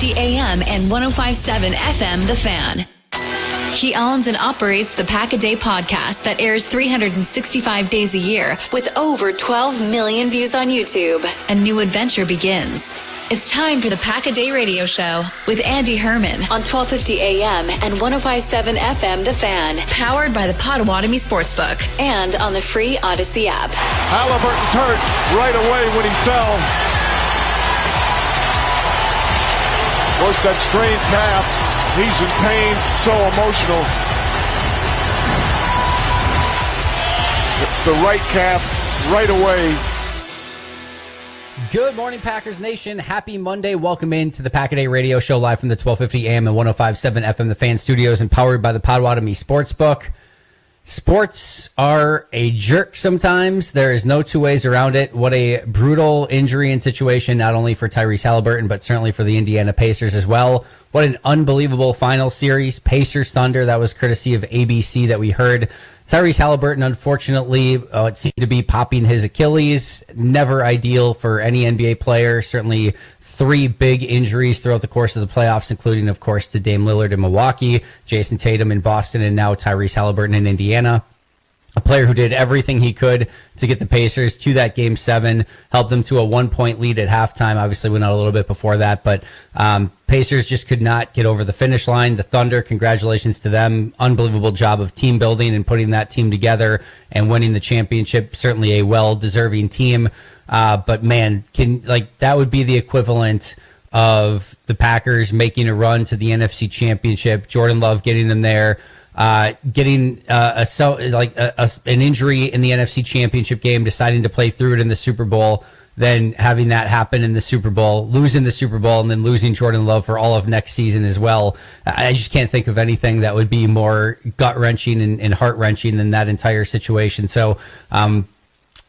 AM and 105.7 FM The Fan. He owns and operates the Pack-A-Day podcast that airs 365 days a year with over 12 million views on YouTube. A new adventure begins. It's time for the Pack-A-Day radio show with Andy Herman on 1250 AM and 105.7 FM The Fan, powered by the Potawatomi Sportsbook and on the free Odyssey app. Halliburton's hurt right away when he fell. Of course, that strained calf, he's in pain, so emotional. It's the right calf right away. Good morning, Packers Nation. Happy Monday. Welcome into the Pack-A-Day radio show live from the 1250 AM and 105.7 FM The Fan studios and powered by the Potawatomi Sportsbook. Sports are a jerk sometimes. There is no two ways around it. What a brutal injury and situation, not only for Tyrese Halliburton, but certainly for the Indiana Pacers as well. What an unbelievable final series. Pacers Thunder, that was courtesy of ABC that we heard. Tyrese Halliburton, unfortunately, it seemed to be popping his Achilles. Never ideal for any NBA player. Certainly three big injuries throughout the course of the playoffs, including, of course, to Dame Lillard in Milwaukee, Jason Tatum in Boston, and now Tyrese Halliburton in Indiana. A player who did everything he could to get the Pacers to that Game 7, helped them to a 1-point lead at halftime. Obviously went out a little bit before that, but Pacers just could not get over the finish line. The Thunder, congratulations to them. Unbelievable job of team building and putting that team together and winning the championship. Certainly a well-deserving team. But man, that would be the equivalent of the Packers making a run to the NFC Championship. Jordan Love getting them there. Getting an injury in the NFC Championship game, deciding to play through it in the Super Bowl, then having that happen in the Super Bowl, losing the Super Bowl, and then losing Jordan Love for all of next season as well. I just can't think of anything that would be more gut-wrenching and heart-wrenching than that entire situation. So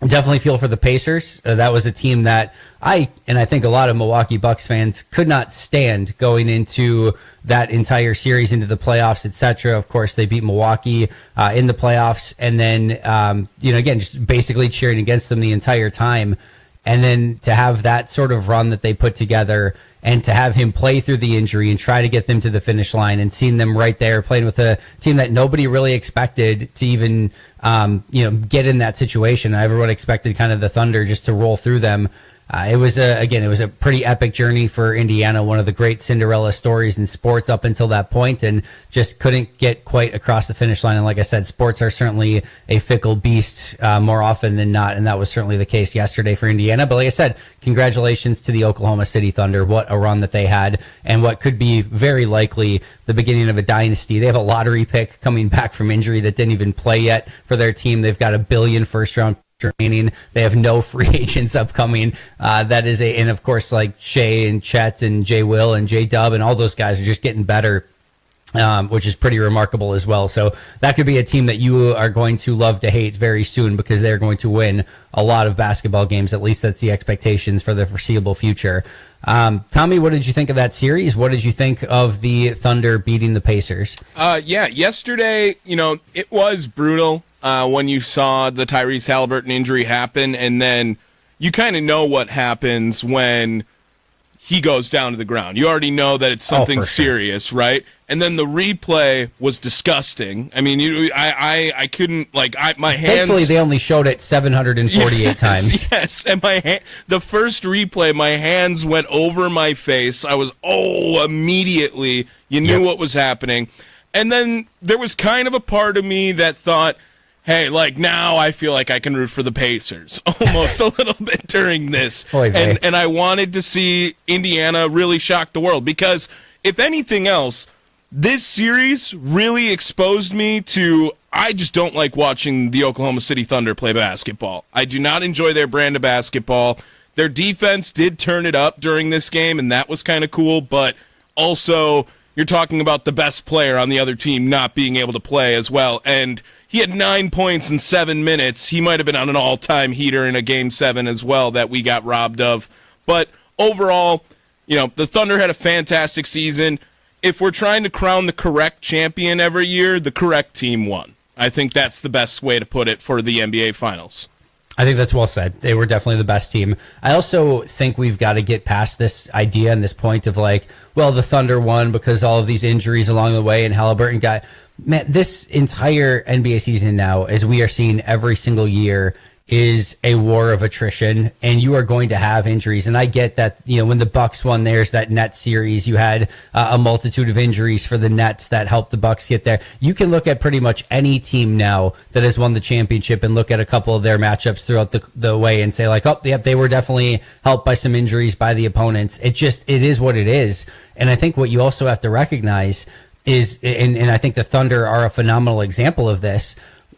definitely feel for the Pacers. That was a team that I think a lot of Milwaukee Bucks fans could not stand going into that entire series, into the playoffs, etc. Of course, they beat Milwaukee in the playoffs, and then again, just basically cheering against them the entire time. And then to have that sort of run that they put together, and to have him play through the injury and try to get them to the finish line, and seeing them right there playing with a team that nobody really expected to even get in that situation. Everyone expected kind of the Thunder just to roll through them. It was a pretty epic journey for Indiana, one of the great Cinderella stories in sports up until that point, and just couldn't get quite across the finish line. And like I said, sports are certainly a fickle beast more often than not, and that was certainly the case yesterday for Indiana. But like I said, congratulations to the Oklahoma City Thunder. What a run that they had, and what could be very likely the beginning of a dynasty. They have a lottery pick coming back from injury that didn't even play yet for their team. They've got $1 billion first-round remaining. They have no free agents upcoming. And of course, like Shea and Chet and Jay Will and J Dub and all those guys are just getting better, which is pretty remarkable as well. So that could be a team that you are going to love to hate very soon, because they're going to win a lot of basketball games. At least that's the expectations for the foreseeable future. Tommy, what did you think of that series? What did you think of the Thunder beating the Pacers? Yesterday, it was brutal. When you saw the Tyrese Halliburton injury happen, and then you kind of know what happens when he goes down to the ground. You already know that it's something serious, right? And then the replay was disgusting. I mean, I couldn't, my hands... Thankfully, they only showed it 748 times. Yes, and the first replay, my hands went over my face. I was, immediately, you knew what was happening. And then there was kind of a part of me that thought, hey, now I feel like I can root for the Pacers almost a little bit during this. And I wanted to see Indiana really shock the world, because if anything else, this series really exposed me to, I just don't like watching the Oklahoma City Thunder play basketball. I do not enjoy their brand of basketball. Their defense did turn it up during this game, and that was kind of cool, but also you're talking about the best player on the other team not being able to play as well. And he had 9 points in 7 minutes. He might have been on an all-time heater in a Game 7 as well that we got robbed of. But overall, the Thunder had a fantastic season. If we're trying to crown the correct champion every year, the correct team won. I think that's the best way to put it for the NBA Finals. I think that's well said. They were definitely the best team. I also think we've got to get past this idea and this point of like, well, the Thunder won because all of these injuries along the way and Halliburton got... Man, this entire NBA season now, as we are seeing every single year, is a war of attrition, and you are going to have injuries. And I get that, when the Bucks won, there's that Nets series. You had a multitude of injuries for the Nets that helped the Bucks get there. You can look at pretty much any team now that has won the championship and look at a couple of their matchups throughout the way and say like, oh, yep, they were definitely helped by some injuries by the opponents. It is what it is. And I think what you also have to recognize is, and I think the Thunder are a phenomenal example of this,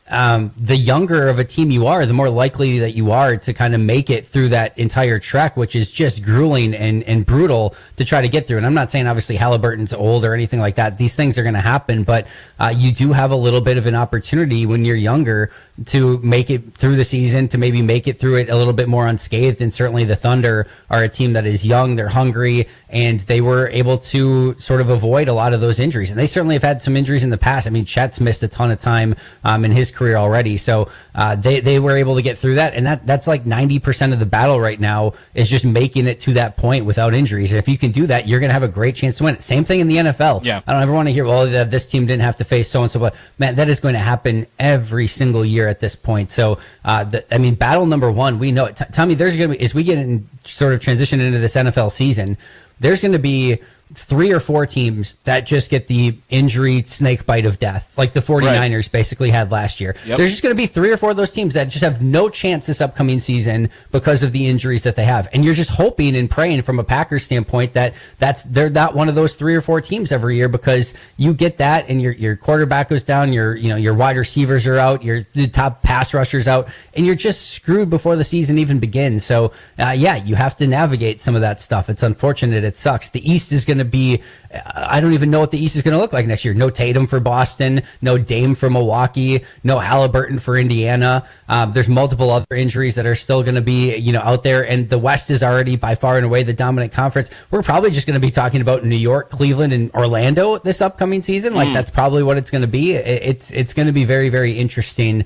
the younger of a team you are, the more likely that you are to kind of make it through that entire trek, which is just grueling and brutal to try to get through. And I'm not saying obviously Halliburton's old or anything like that. These things are going to happen, but you do have a little bit of an opportunity when you're younger to make it through the season, to maybe make it through it a little bit more unscathed. And certainly the Thunder are a team that is young, they're hungry, and they were able to sort of avoid a lot of those injuries. And they certainly have had some injuries in the past. I mean, Chet's missed a ton of time in his career already. So they were able to get through that. And that's like 90% of the battle right now is just making it to that point without injuries. And if you can do that, you're going to have a great chance to win it. Same thing in the NFL. Yeah. I don't ever want to hear, well, this team didn't have to face so-and-so. But man, that is going to happen every single year at this point. So, battle number one, we know it. Tommy, there's going to be, as we get in sort of transition into this NFL season, there's going to be 3 or 4 teams that just get the injury snake bite of death, like the 49ers basically had last year. Yep. There's just going to be 3 or 4 of those teams that just have no chance this upcoming season because of the injuries that they have. And you're just hoping and praying from a Packers standpoint that they're not one of those 3 or 4 teams every year, because you get that and your quarterback goes down, your wide receivers are out, the top pass rushers out, and you're just screwed before the season even begins. So you have to navigate some of that stuff. It's unfortunate. It sucks. The East is going to be, I don't even know what the East is going to look like next year. No Tatum for Boston, no Dame for Milwaukee, no Halliburton for Indiana. There's multiple other injuries that are still going to be, out there. And the West is already by far and away the dominant conference. We're probably just going to be talking about New York, Cleveland, and Orlando this upcoming season. Like that's probably what it's going to be. It's going to be very, very interesting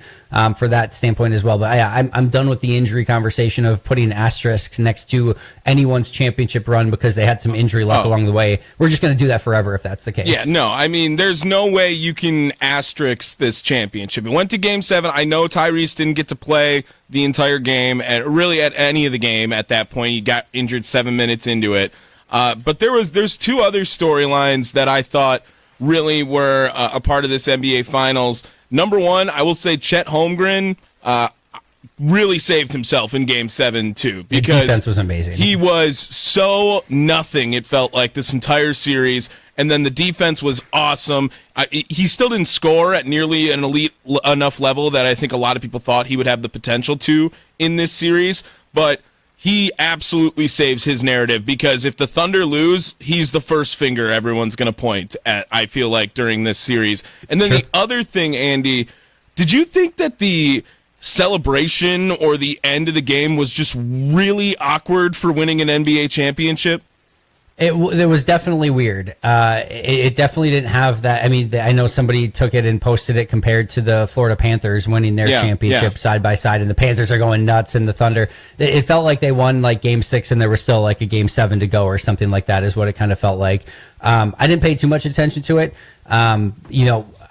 for that standpoint as well. But I'm done with the injury conversation of putting asterisks next to anyone's championship run because they had some injury luck along the way. We're just going to do that forever if that's the case. Yeah, no, I mean, there's no way you can asterisk this championship. It went to Game 7. I know Tyrese didn't get to play the entire game, and really at any of the game at that point. He got injured 7 minutes into it. But there's 2 other storylines that I thought really were a part of this NBA Finals. Number one, I will say Chet Holmgren really saved himself in Game 7 too, because the defense was amazing. He was so nothing, it felt like, this entire series, and then the defense was awesome. He still didn't score at nearly an elite enough level that I think a lot of people thought he would have the potential to in this series, but he absolutely saves his narrative, because if the Thunder lose, he's the first finger everyone's going to point at, I feel like, during this series. And then the other thing, Andy, did you think that the celebration or the end of the game was just really awkward for winning an NBA championship? It was definitely weird. It definitely didn't have that. I mean, I know somebody took it and posted it compared to the Florida Panthers winning their championship side by side, and the Panthers are going nuts, and the Thunder, it felt like they won like Game 6 and there was still like a Game 7 to go or something like that is what it kind of felt like. I didn't pay too much attention to it.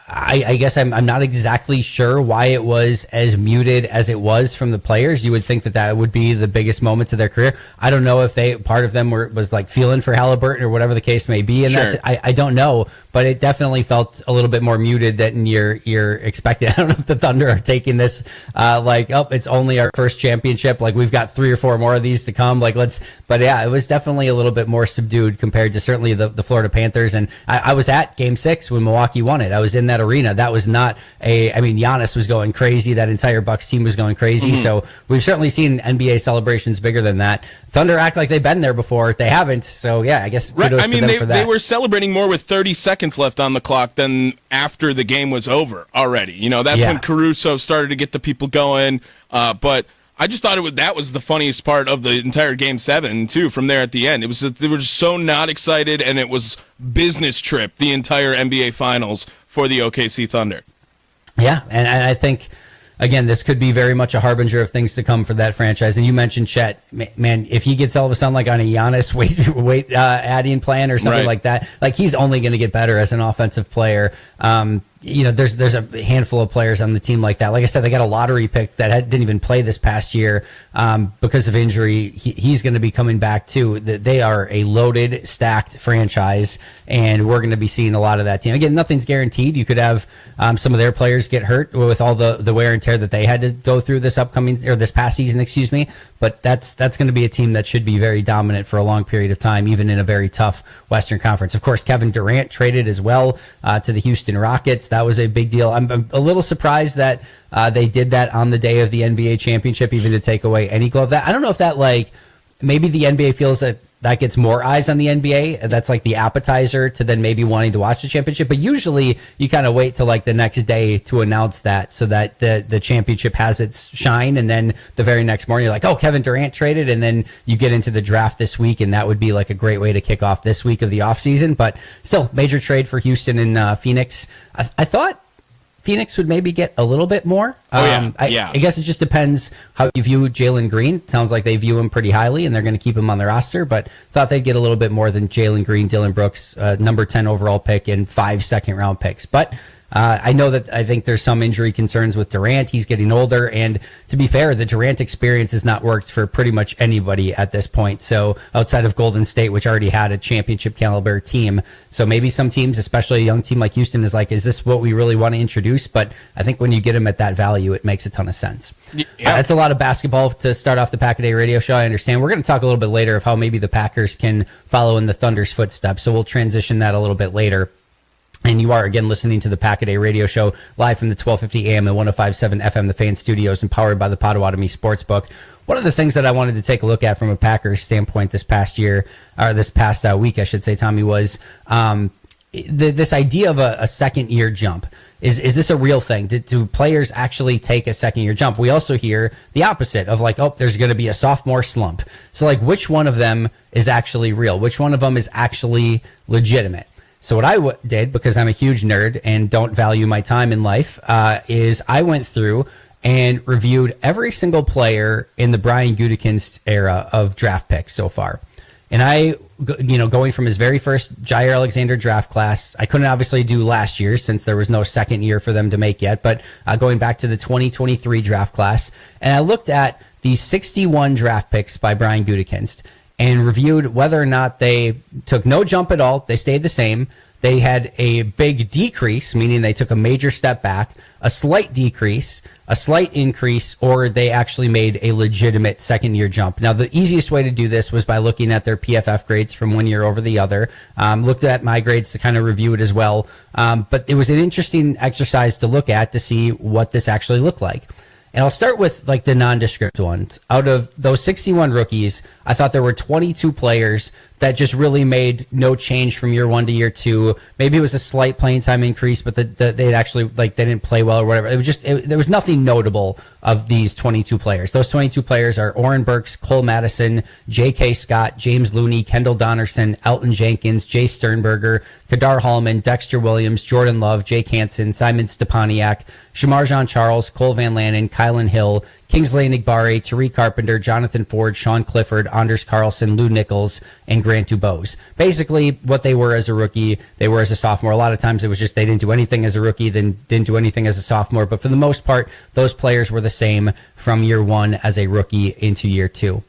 I guess I'm not exactly sure why it was as muted as it was from the players. You would think that would be the biggest moments of their career. I don't know if part of them was like feeling for Halliburton or whatever the case may be, and sure. I don't know, but it definitely felt a little bit more muted than you're expecting. I don't know if the Thunder are taking this it's only our first championship, like we've got 3 or 4 more of these to come, it was definitely a little bit more subdued compared to certainly the Florida Panthers. And I was at Game 6 when Milwaukee won it. I was in that arena. That was not Giannis was going crazy. That entire Bucks team was going crazy. Mm-hmm. So we've certainly seen NBA celebrations bigger than that. Thunder act like they've been there before. They haven't. So yeah, I guess kudos to them for that. They were celebrating more with 30 seconds left on the clock than after the game was over already. That's when Caruso started to get the people going. But I just thought that was the funniest part of the entire Game 7 too. From there at the end, they were just so not excited, and it was business trip the entire NBA Finals for the OKC Thunder. Yeah, and I think again, this could be very much a harbinger of things to come for that franchise. And you mentioned Chet, man, if he gets all of a sudden like on a Giannis weight adding plan or something like that, like he's only going to get better as an offensive player. There's a handful of players on the team like that. Like I said, they got a lottery pick that didn't even play this past year because of injury. He's going to be coming back too. They are a loaded, stacked franchise, and we're going to be seeing a lot of that team. Again, nothing's guaranteed. You could have some of their players get hurt with all the wear and tear that they had to go through this past season, excuse me. But that's going to be a team that should be very dominant for a long period of time, even in a very tough Western Conference. Of course, Kevin Durant traded as well to the Houston Rockets. That was a big deal. I'm a little surprised that they did that on the day of the NBA championship, even to take away any glow of that. I don't know if that maybe the NBA feels that gets more eyes on the NBA. That's like the appetizer to then maybe wanting to watch the championship. But usually you kind of wait till the next day to announce that so that the championship has its shine. And then the very next morning, you're like, oh, Kevin Durant traded. And then you get into the draft this week. And that would be like a great way to kick off this week of the offseason. But still, major trade for Houston and Phoenix. I thought Phoenix would maybe get a little bit more. I guess it just depends how you view Jalen Green. It sounds like they view him pretty highly, and they're going to keep him on their roster, but thought they'd get a little bit more than Jalen Green, Dylan Brooks, number 10 overall pick, and 5 second-round picks. But I think there's some injury concerns with Durant. He's getting older, and to be fair, the Durant experience has not worked for pretty much anybody at this point. So outside of Golden State, which already had a championship caliber team, so maybe some teams, especially a young team like Houston, is like, is this what we really want to introduce? But I think when you get him at that value, it makes a ton of sense. Yeah. That's a lot of basketball to start off the Pack-A-Day radio show. I understand. We're going to talk a little bit later of how maybe the Packers can follow in the Thunder's footsteps. So we'll transition that a little bit later. And you are, again, listening to the Pack-A-Day radio show live from the 1250 AM and 105.7 FM, the Fan Studios, and powered by the Potawatomi Sportsbook. One of the things that I wanted to take a look at from a Packers standpoint this past week, I should say, Tommy, was this idea of a second-year jump. Is this a real thing? Do players actually take a second-year jump? We also hear the opposite of there's going to be a sophomore slump. So, which one of them is actually real? Which one of them is actually legitimate? So what I did, because I'm a huge nerd and don't value my time in life, is I went through and reviewed every single player in the Brian Gutekunst era of draft picks so far. And going from his very first Jair Alexander draft class, I couldn't obviously do last year since there was no second year for them to make yet, but going back to the 2023 draft class, and I looked at the 61 draft picks by Brian Gutekunst and reviewed whether or not they took no jump at all, they stayed the same, they had a big decrease, meaning they took a major step back, a slight decrease, a slight increase, or they actually made a legitimate second-year jump. Now, the easiest way to do this was by looking at their PFF grades from one year over the other. Looked at my grades to kind of review it as well. But it was an interesting exercise to look at to see what this actually looked like. And I'll start with the nondescript ones. Out of those 61 rookies, I thought there were 22 players that just really made no change from year one to year two. Maybe it was a slight playing time increase, but they actually they didn't play well or whatever. It was just there was nothing notable of these 22 players. Those 22 players are Oren Burks, Cole Madison, J.K. Scott, James Looney, Kendall Donnerson, Elton Jenkins, Jay Sternberger, Kadar Hallman, Dexter Williams, Jordan Love, Jake Hansen, Simon Stepaniak, Shamar Jean-Charles, Cole Van Lanen, Kylan Hill, Kingsley Enagbare, Tariq Carpenter, Jonathan Ford, Sean Clifford, Anders Carlson, Lou Nichols, and Grant Dubose. Basically, what they were as a rookie, they were as a sophomore. A lot of times it was just they didn't do anything as a rookie, then didn't do anything as a sophomore. But for the most part, those players were the same from year one as a rookie into year two.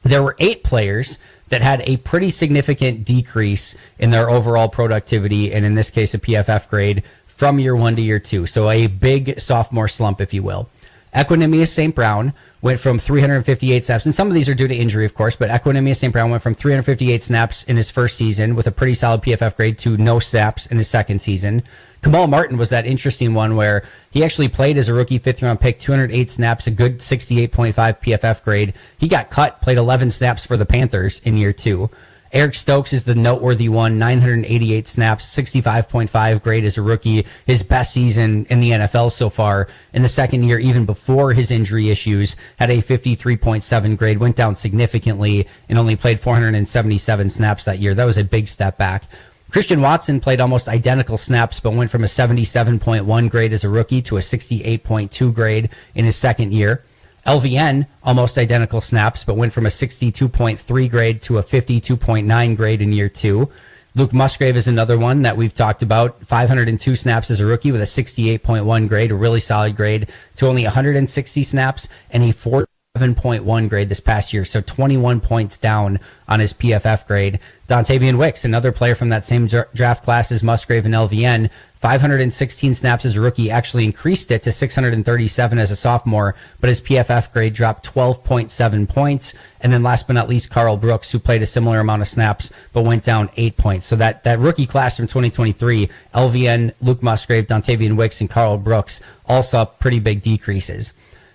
There were 8 players that had a pretty significant decrease in their overall productivity, and in this case, a PFF grade from year one to year two. So a big sophomore slump, if you will. Equinemius St. Brown went from 358 snaps, and some of these are due to injury, of course, but Equinemius St. Brown went from 358 snaps in his first season with a pretty solid PFF grade to no snaps in his second season. Kamal Martin was that interesting one where he actually played as a rookie, 5th-round pick, 208 snaps, a good 68.5 PFF grade. He got cut, played 11 snaps for the Panthers in year two. Eric Stokes is the noteworthy one, 988 snaps, 65.5 grade as a rookie, his best season in the NFL so far. In the second year, even before his injury issues, had a 53.7 grade, went down significantly and only played 477 snaps that year. That was a big step back. Christian Watson played almost identical snaps, but went from a 77.1 grade as a rookie to a 68.2 grade in his second year. LVN, almost identical snaps, but went from a 62.3 grade to a 52.9 grade in year 2. Luke Musgrave is another one that we've talked about. 502 snaps as a rookie with a 68.1 grade, a really solid grade, to only 160 snaps and a 47.1 grade this past year. So 21 points down on his PFF grade. Dontavian Wicks, another player from that same draft class as Musgrave and LVN, 516 snaps as a rookie, actually increased it to 637 as a sophomore, but his PFF grade dropped 12.7 points. And then last but not least, Carl Brooks, who played a similar amount of snaps, but went down 8 points. So that rookie class from 2023, LVN, Luke Musgrave, Dontavian Wicks, and Carl Brooks all saw pretty big decreases.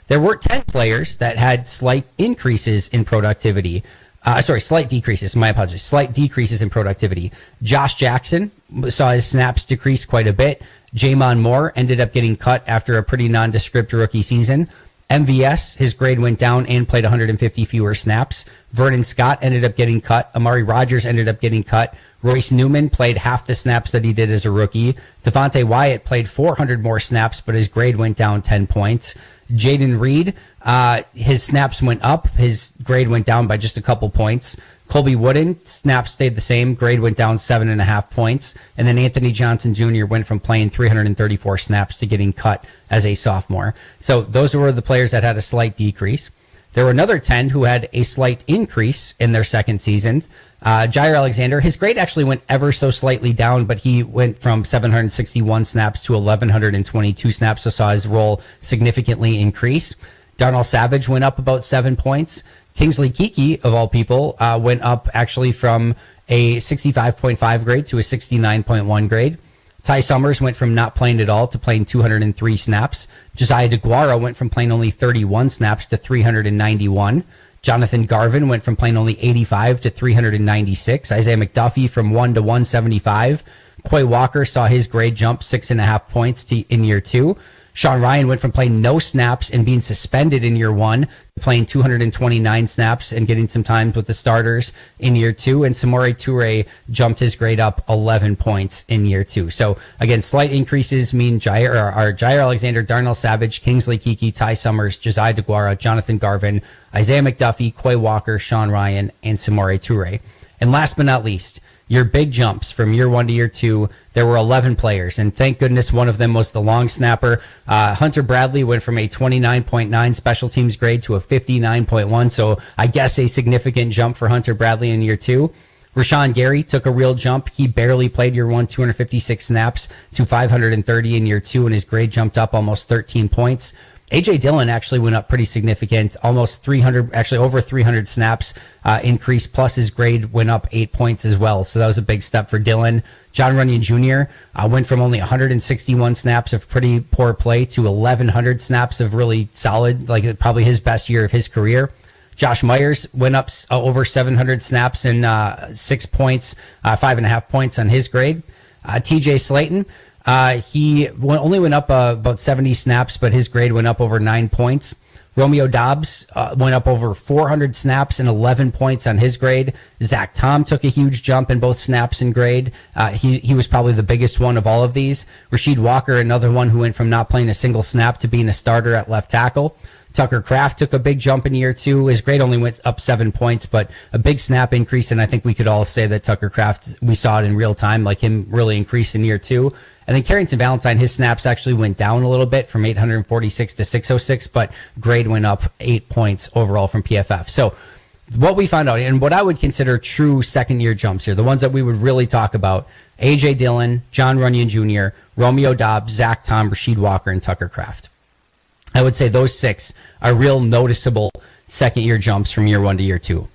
There were 10 players that had slight increases in productivity. Slight decreases. My apologies. Slight decreases in productivity. Josh Jackson saw his snaps decrease quite a bit. Jamon Moore ended up getting cut after a pretty nondescript rookie season. MVS, his grade went down and played 150 fewer snaps. Vernon Scott ended up getting cut. Amari Rodgers ended up getting cut. Royce Newman played half the snaps that he did as a rookie. Devontae Wyatt played 400 more snaps, but his grade went down 10 points. Jaden Reed, his snaps went up. His grade went down by just a couple points. Colby Wooden, snaps stayed the same. Grade went down 7.5 points. And then Anthony Johnson Jr. went from playing 334 snaps to getting cut as a sophomore. So those were the players that had a slight decrease. There were another 10 who had a slight increase in their second seasons. Jair Alexander, his grade actually went ever so slightly down, but he went from 761 snaps to 1,122 snaps, so saw his role significantly increase. Darnell Savage went up about 7 points. Kingsley Keke, of all people, went up actually from a 65.5 grade to a 69.1 grade. Ty Summers went from not playing at all to playing 203 snaps. Josiah DeGuara went from playing only 31 snaps to 391. Jonathan Garvin went from playing only 85 to 396. Isaiah McDuffie from 1 to 175. Quay Walker saw his grade jump 6.5 points in year 2. Sean Ryan went from playing no snaps and being suspended in year 1 to playing 229 snaps and getting some times with the starters in year 2. And Samori Toure jumped his grade up 11 points in year 2. So again, slight increases mean Jair Alexander, Darnell Savage, Kingsley Keke, Ty Summers, Josiah DeGuara, Jonathan Garvin, Isaiah McDuffie, Quay Walker, Sean Ryan, and Samori Toure. And last but not least, your big jumps from year 1 to year 2, there were 11 players, and thank goodness one of them was the long snapper. Hunter Bradley went from a 29.9 special teams grade to a 59.1, so I guess a significant jump for Hunter Bradley in year 2. Rashawn Gary took a real jump. He barely played year 1, 256 snaps to 530 in year 2, and his grade jumped up almost 13 points. A.J. Dillon actually went up pretty significant, almost 300, actually over 300 snaps increase, plus his grade went up 8 points as well. So that was a big step for Dillon. John Runyon Jr. Went from only 161 snaps of pretty poor play to 1,100 snaps of really solid, like probably his best year of his career. Josh Myers went up over 700 snaps and 6 points, 5.5 points on his grade. TJ Slayton, he only went up about 70 snaps, but his grade went up over 9 points. Romeo Dobbs went up over 400 snaps and 11 points on his grade. Zach Tom took a huge jump in both snaps and grade. He was probably the biggest one of all of these. Rasheed Walker, another one who went from not playing a single snap to being a starter at left tackle. Tucker Kraft took a big jump in year 2. His grade only went up 7 points, but a big snap increase. And I think we could all say that Tucker Kraft, we saw it in real time, like him really increase in year 2. And then Carrington Valentine, his snaps actually went down a little bit from 846 to 606, but grade went up 8 points overall from PFF. So what we found out, and what I would consider true second-year jumps here, the ones that we would really talk about, A.J. Dillon, John Runyon Jr., Romeo Dobbs, Zach Tom, Rasheed Walker, and Tucker Kraft. I would say those 6 are real noticeable second-year jumps from year 1 to year 2.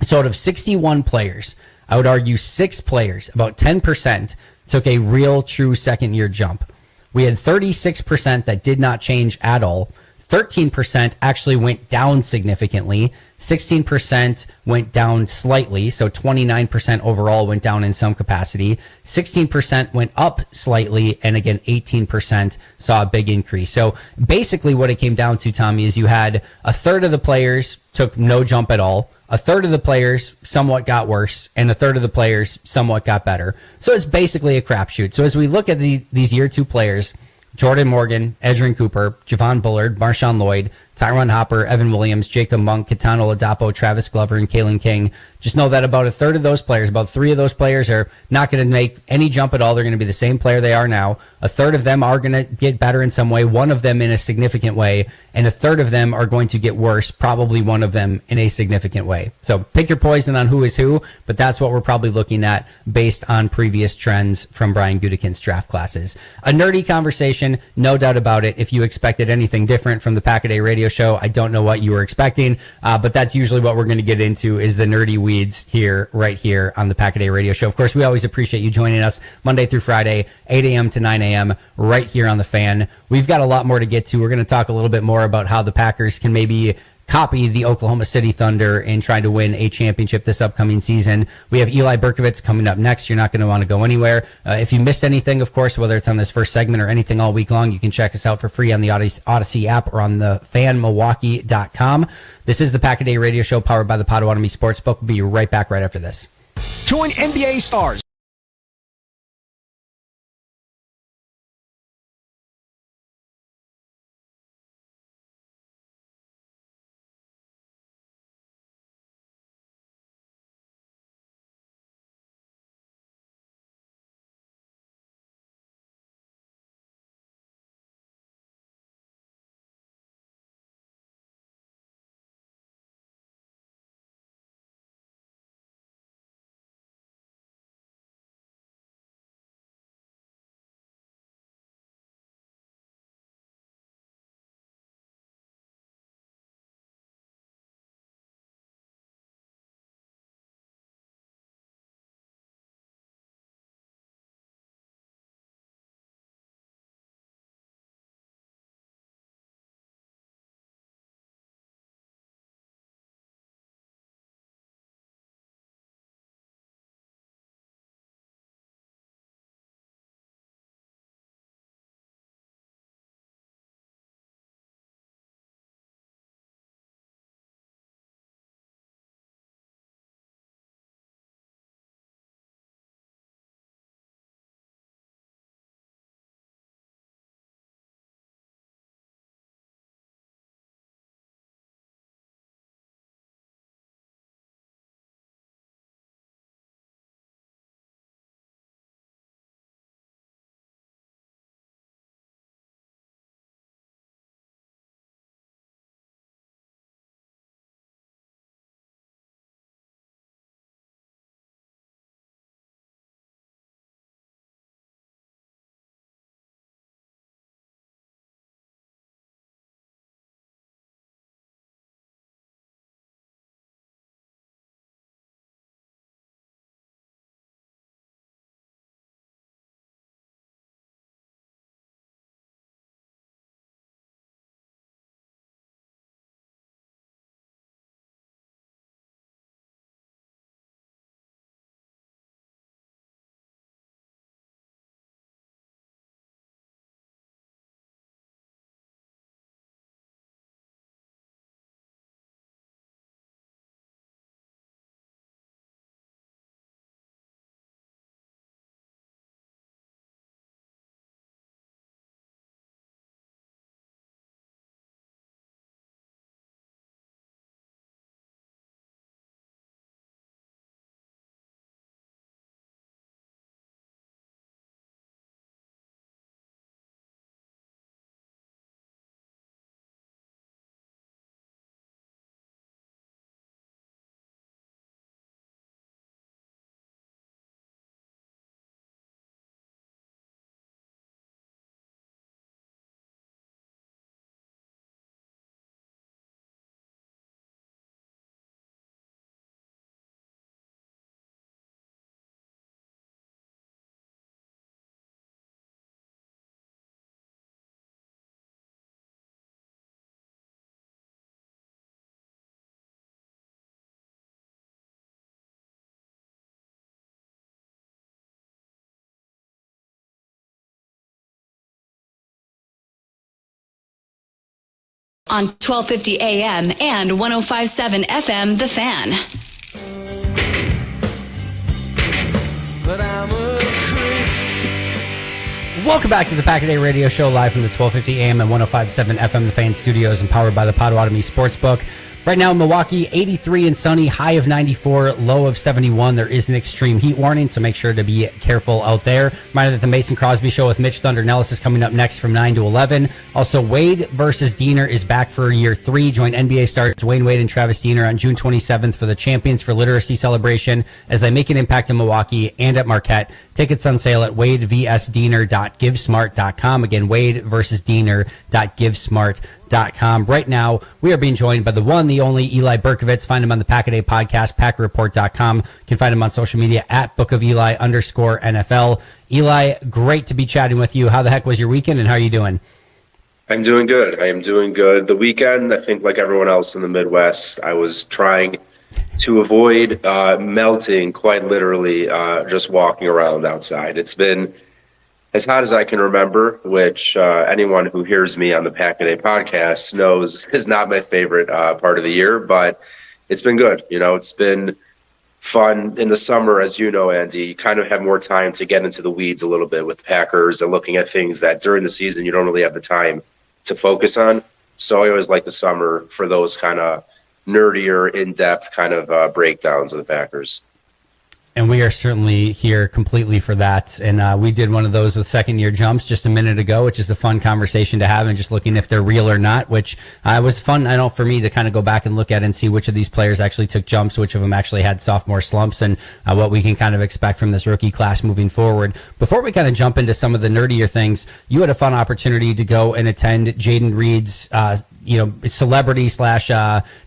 So out of 61 players, I would argue 6 players, about 10%, took a real true second-year jump. We had 36% that did not change at all. 13% actually went down significantly. 16% went down slightly. So 29% overall went down in some capacity. 16% went up slightly. And again, 18% saw a big increase. So basically what it came down to, Tommy, is you had a third of the players took no jump at all. A third of the players somewhat got worse, and a third of the players somewhat got better. So it's basically a crapshoot. So as we look at these year two players, Jordan Morgan, Edgerrin Cooper, Javon Bullard, Marshawn Lloyd, Tyron Hopper, Evan Williams, Jacob Monk, Kitano Ladapo, Travis Glover, and Kalen King. Just know that about a third of those players, about 3 of those players are not going to make any jump at all. They're going to be the same player they are now. A third of them are going to get better in some way, one of them in a significant way, and a third of them are going to get worse, probably one of them in a significant way. So pick your poison on who is who, but that's what we're probably looking at based on previous trends from Brian Gutekunst's draft classes. A nerdy conversation, no doubt about it. If you expected anything different from the Pack-A-Day radio show, I don't know what you were expecting, but that's usually what we're going to get into is the nerdy weeds here, right here on the Pack-A-Day radio show. Of course, we always appreciate you joining us Monday through Friday, 8 a.m. to 9 a.m. right here on the Fan. We've got a lot more to get to. We're going to talk a little bit more about how the Packers can maybe copy the Oklahoma City Thunder in trying to win a championship this upcoming season. We have Eli Berkovits coming up next. You're not going to want to go anywhere. If you missed anything, of course, whether it's on this first segment or anything all week long, you can check us out for free on the Odyssey app or on the fanmilwaukee.com. This is the Pack-A-Day radio show powered by the Potawatomi Sportsbook. We'll be right back right after this. Join NBA stars on 1250 AM and 1057 FM, The Fan. But I'm a creep. Welcome back to the Pack-A-Day Radio Show, live from the 1250 AM and 1057 FM, The Fan Studios, and powered by the Potawatomi Sportsbook. Right now in Milwaukee, 83 and sunny, high of 94, low of 71. There is an extreme heat warning, so make sure to be careful out there. Reminder that the Mason Crosby Show with Mitch Thunder Nellis is coming up next from 9 to 11. Also, Wade versus Diener is back for year 3. Join NBA stars Dwayne Wade and Travis Diener on June 27th for the Champions for Literacy celebration as they make an impact in Milwaukee and at Marquette. Tickets on sale at wadevsdiener.givesmart.com. Again, Wade versus Diener.givesmart.com. Right now, we are being joined by the one, the only Eli Berkovits. Find him on the Pack-A-Day podcast, PackerReport.com. You can find him on social media at @BookofEli_NFL. Eli, great to be chatting with you. How the heck was your weekend, and how are you doing? I'm doing good. I am doing good. The weekend, I think like everyone else in the Midwest, I was trying to avoid melting, quite literally, just walking around outside. It's been as hot as I can remember, which anyone who hears me on the Pack-A-Day podcast knows is not my favorite part of the year, but it's been good. You know, it's been fun in the summer, as you know, Andy. You kind of have more time to get into the weeds a little bit with the Packers and looking at things that during the season you don't really have the time to focus on. So I always like the summer for those kind of nerdier, in-depth kind of breakdowns of the Packers. And we are certainly here completely for that. And we did one of those with second-year jumps just a minute ago, which is a fun conversation to have, and just looking if they're real or not, which was fun, I know, for me to kind of go back and look at and see which of these players actually took jumps, which of them actually had sophomore slumps, and what we can kind of expect from this rookie class moving forward. Before we kind of jump into some of the nerdier things, you had a fun opportunity to go and attend Jaden Reed's celebrity /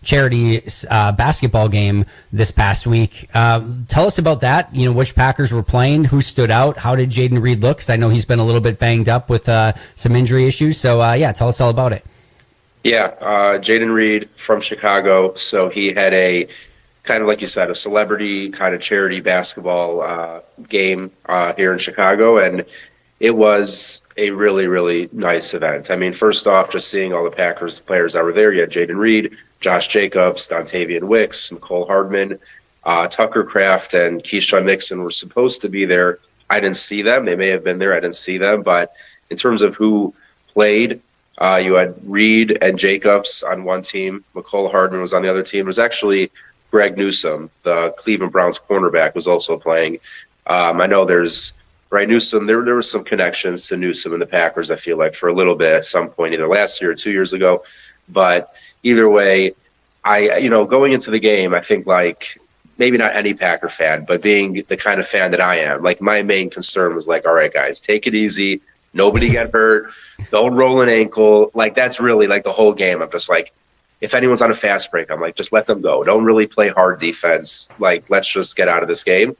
charity basketball game this past week. Tell us about that. You know, which Packers were playing, who stood out, how did Jaden Reed look? Because I know he's been a little bit banged up with some injury issues. So, tell us all about it. Yeah, Jaden Reed from Chicago. So he had a kind of, like you said, a celebrity kind of charity basketball game here in Chicago. And it was a really, really nice event. I mean, first off, just seeing all the Packers players that were there. You had Jaden Reed, Josh Jacobs, Dontavian Wicks, Mecole Hardman, Tucker Kraft, and Keyshawn Nixon were supposed to be there. I didn't see them. They may have been there. I didn't see them. But in terms of who played, you had Reed and Jacobs on one team. Mecole Hardman was on the other team. It was actually Greg Newsome, the Cleveland Browns cornerback, was also playing. I know there's Newsome, there were some connections to Newsome and the Packers, I feel like, for a little bit at some point, either last year or 2 years ago. But either way, going into the game, I think, like, maybe not any Packer fan, but being the kind of fan that I am, like, my main concern was like, all right, guys, take it easy. Nobody get hurt. Don't roll an ankle. Like, that's really like the whole game. I'm just like, if anyone's on a fast break, I'm like, just let them go. Don't really play hard defense. Like, let's just get out of this game.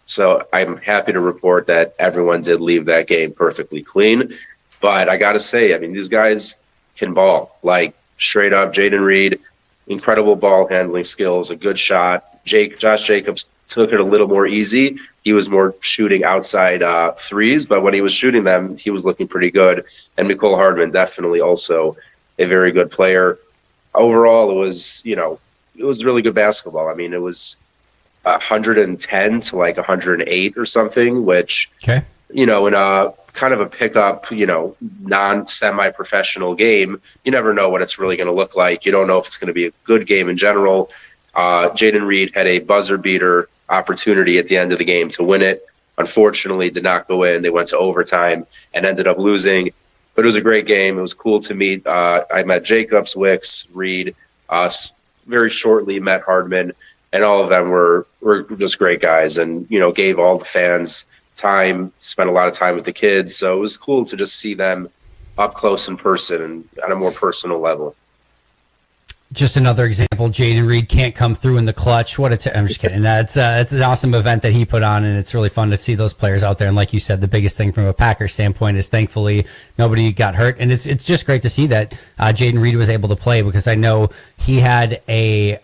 So I'm happy to report that everyone did leave that game perfectly clean. But I got to say, I mean, these guys can ball. Like, straight up, Jaden Reed, incredible ball handling skills, a good shot. Josh Jacobs took it a little more easy. He was more shooting outside threes, but when he was shooting them, he was looking pretty good. And Mecole Hardman, definitely also a very good player. Overall, it was really good basketball. I mean, it was 110 to like 108 or something, which, in a kind of a pickup, non-semi-professional game, you never know what it's really going to look like. You don't know if it's going to be a good game in general. Jaden Reed had a buzzer beater opportunity at the end of the game to win it. Unfortunately, did not go in. They went to overtime and ended up losing. But it was a great game. It was cool to meet. I met Jacobs, Wicks, Reed, very shortly met Hardman. And all of them were just great guys, and gave all the fans time, spent a lot of time with the kids. So it was cool to just see them up close in person and on a more personal level. Just another example, Jaden Reed can't come through in the clutch. I'm just kidding. It's an awesome event that he put on, and it's really fun to see those players out there. And like you said, the biggest thing from a Packers standpoint is thankfully nobody got hurt. And it's just great to see that Jaden Reed was able to play, because I know he had a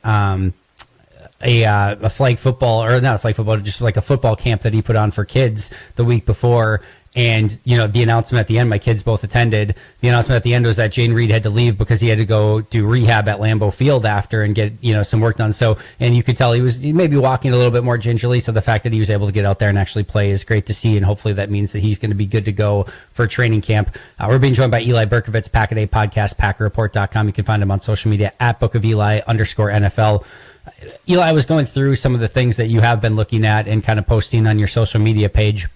flag football, or not a flag football, just like a football camp that he put on for kids the week before. And, the announcement at the end, my kids both attended. The announcement at the end was that Jane Reed had to leave because he had to go do rehab at Lambeau Field after and get, some work done. So, and you could tell he was maybe walking a little bit more gingerly. So the fact that he was able to get out there and actually play is great to see. And hopefully that means that he's going to be good to go for training camp. We're being joined by Eli Berkovits, Pack-A-Day Podcast, PackerReport.com. You can find him on social media at @BookOfEli_NFL. Eli, I was going through some of the things that you have been looking at and kind of posting on your social media page.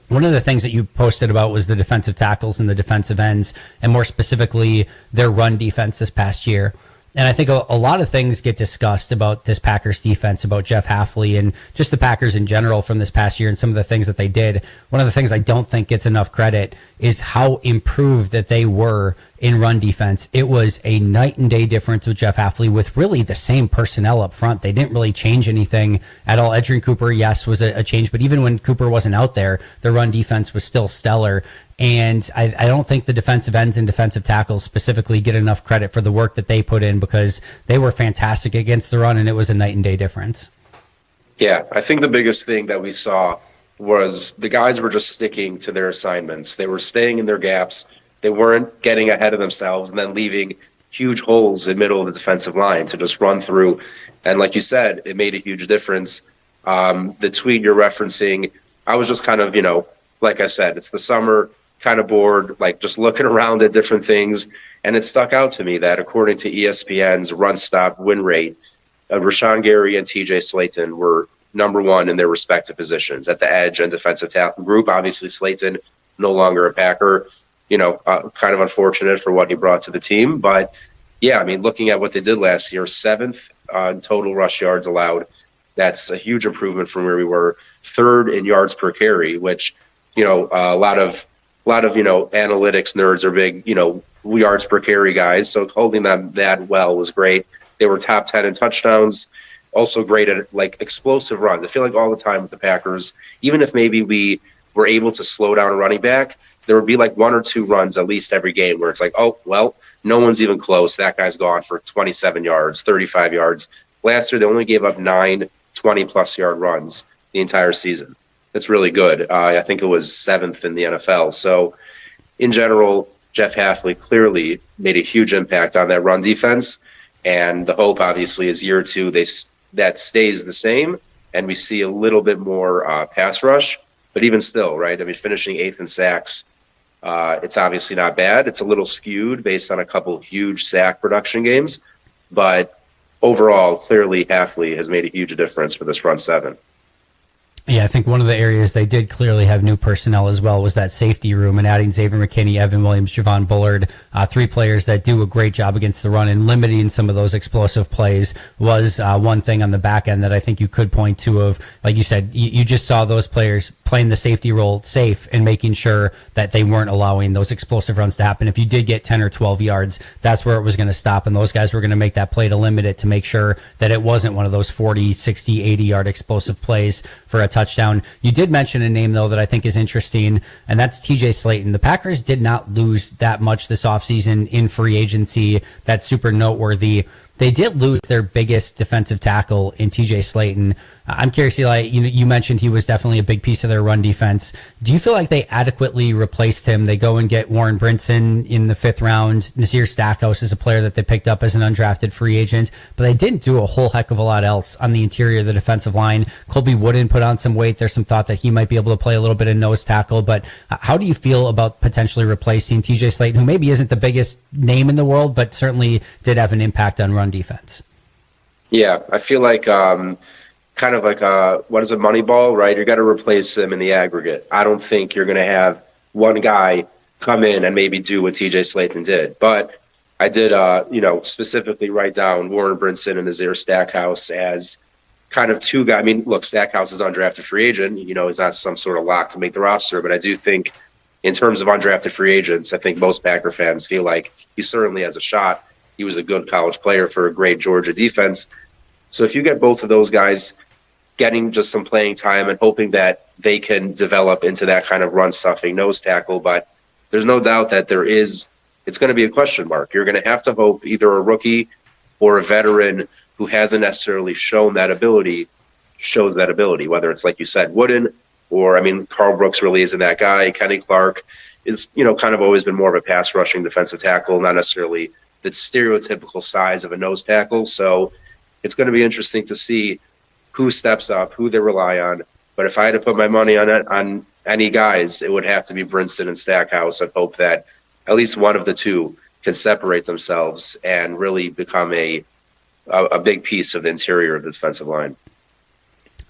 One of the things that you posted about was the defensive tackles and the defensive ends, and more specifically, their run defense this past year. And I think a lot of things get discussed about this Packers defense, about Jeff Hafley and just the Packers in general from this past year and some of the things that they did. One of the things I don't think gets enough credit is how improved that they were in run defense. It was a night and day difference with Jeff Hafley with really the same personnel up front. They didn't really change anything at all. Edgerrin Cooper, yes, was a change, but even when Cooper wasn't out there, the run defense was still stellar. And I don't think the defensive ends and defensive tackles specifically get enough credit for the work that they put in, because they were fantastic against the run, and it was a night and day difference. Yeah, I think the biggest thing that we saw was the guys were just sticking to their assignments. They were staying in their gaps. They weren't getting ahead of themselves and then leaving huge holes in the middle of the defensive line to just run through. And like you said, it made a huge difference. The tweet you're referencing, I was just kind of, like I said, it's the summer, kind of bored, like just looking around at different things. And it stuck out to me that according to ESPN's run stop win rate, Rashawn Gary and TJ Slayton were number one in their respective positions at the edge and defensive tackle group. Obviously, Slayton no longer a Packer, kind of unfortunate for what he brought to the team. But yeah, I mean, looking at what they did last year, 7th in total rush yards allowed. That's a huge improvement from where we were. 3rd in yards per carry, which, a lot of analytics nerds are big, yards per carry guys. So holding them that well was great. They were top 10 in touchdowns, also great at explosive runs. I feel like all the time with the Packers, even if maybe we were able to slow down a running back, there would be 1 or 2 runs at least every game where it's oh, well, no one's even close. That guy's gone for 27 yards, 35 yards. Last year, they only gave up 9 20-plus yard runs the entire season. That's really good. I think it was 7th in the NFL. So in general, Jeff Hafley clearly made a huge impact on that run defense. And the hope, obviously, is year 2, that stays the same and we see a little bit more pass rush. But even still, right? I mean, finishing 8th in sacks, it's obviously not bad. It's a little skewed based on a couple of huge sack production games. But overall, clearly, Hafley has made a huge difference for this front 7. Yeah, I think one of the areas they did clearly have new personnel as well was that safety room, and adding Xavier McKinney, Evan Williams, Javon Bullard, 3 players that do a great job against the run, and limiting some of those explosive plays was one thing on the back end that I think you could point to of, like you said, you just saw those players playing the safety role safe and making sure that they weren't allowing those explosive runs to happen. If you did get 10 or 12 yards, that's where it was going to stop, and those guys were going to make that play to limit it to make sure that it wasn't one of those 40, 60, 80-yard explosive plays for a touchdown. You did mention a name, though, that I think is interesting, and that's TJ Slayton. The Packers did not lose that much this offseason in free agency. That's super noteworthy. They did lose their biggest defensive tackle in TJ Slayton. I'm curious, Eli, you mentioned he was definitely a big piece of their run defense. Do you feel like they adequately replaced him? They go and get Warren Brinson in the 5th round. Nasir Stackhouse is a player that they picked up as an undrafted free agent, but they didn't do a whole heck of a lot else on the interior of the defensive line. Colby Wooden put on some weight. There's some thought that he might be able to play a little bit of nose tackle, but how do you feel about potentially replacing TJ Slayton, who maybe isn't the biggest name in the world, but certainly did have an impact on run defense? Yeah, I feel like kind of like what is a Moneyball, right? You got to replace them in the aggregate. I don't think you're going to have one guy come in and maybe do what TJ Slayton did. But I did, specifically write down Warren Brinson and Nasir Stackhouse as kind of 2 guys. I mean, look, Stackhouse is undrafted free agent. He's not some sort of lock to make the roster. But I do think in terms of undrafted free agents, I think most Packer fans feel like he certainly has a shot. He was a good college player for a great Georgia defense. So if you get both of those guys getting just some playing time and hoping that they can develop into that kind of run-stuffing nose tackle, but there's no doubt that it's going to be a question mark. You're going to have to hope either a rookie or a veteran who hasn't necessarily shown that ability, shows that ability, whether it's, like you said, Wooden Or, I mean, Carl Brooks really isn't that guy. Kenny Clark is, kind of always been more of a pass rushing defensive tackle, not necessarily the stereotypical size of a nose tackle. So it's going to be interesting to see who steps up, who they rely on. But if I had to put my money on any guys, it would have to be Brinson and Stackhouse. I hope that at least one of the two can separate themselves and really become a big piece of the interior of the defensive line.